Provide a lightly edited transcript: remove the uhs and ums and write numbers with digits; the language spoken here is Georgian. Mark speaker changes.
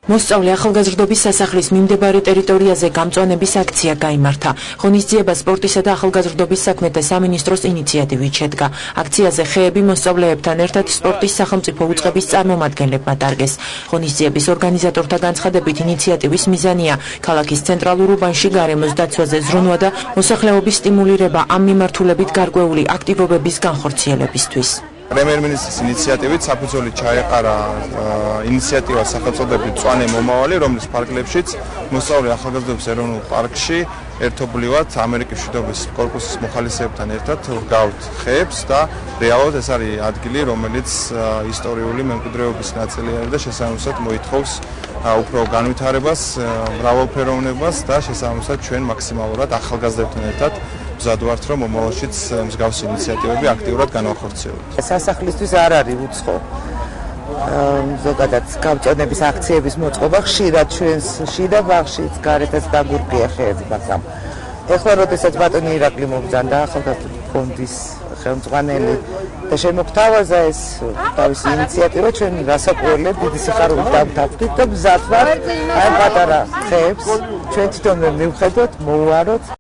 Speaker 1: მოსწავლე ახალგაზრდობის სასახლის მიმდებარე ტერიტორიაზე გამწვანების აქცია გაიმართა. ღონისძიება სპორტისა და ახალგაზრდობის საქმეთა სამინისტროს ინიციატივით შედგა. აქციაზე ხეები მოსწავლეებთან ერთად სპორტის სახელმწიფო უწყების წარმომადგენლებმა დარგეს. ღონისძიების ორგანიზატორთა განცხადებით ინიციატივის მიზანია ქალაქის ცენტრალურ უბანში გარემოს დაცვაზე ზრუნვა და მოსახლეობის სტიმულირება ამ მიმართულებით გარკვეული აქტივობების განხორციელებისთვის.
Speaker 2: პრემიერ-მინისტრის ინიციატივით საფუძველი ჩაეყარა ინიციატივა სახელწოდებით მწვანე მომავალი, რომლის ფარგლებშიც მოსწავლე ახალგაზრდობის ეროვნულ პარკში ერთობლივად ამერიკის მშვიდობის კორპუსის მოხალისეებთან ერთად ვდგავთ ხეებს და რეალურად ეს არის ადგილი, რომელიც ისტორიული მემკვიდრეობის ნაწილი არის და შესაბამისად მოითხოვს უფრო განვითარებას, მრავალფეროვნებას და შესაბამისად ჩვენ მაქსიმალურად ახალგაზრდებთან ერთად მზად ვართ, რომ მომავალშიც მსგავსი ინიციატივები აქტიურად განვახორციელებთ.
Speaker 3: სასახლისთვის არ არის უცხო ზოგადად გამწვანების აქციების მოწყობა, ხშირად ჩვენს შიდა ბაღშიც გარეთაც დაგურყია ხეები, მაგრამ ეხლა როდესაც ბატონი ირაკლი მობრძანდა ახალგაზრდობის ფონდის ხელმძღვანელი და შემოგთავაზა ეს თავისი ინიციატივა, ჩვენ რასაკვირველად დიდი სიხარულით დავთანხმდით და მზად ვართ აი პატარა ხეებს ჩვენ თვითონ მივხედოთ, მოვუაროთ.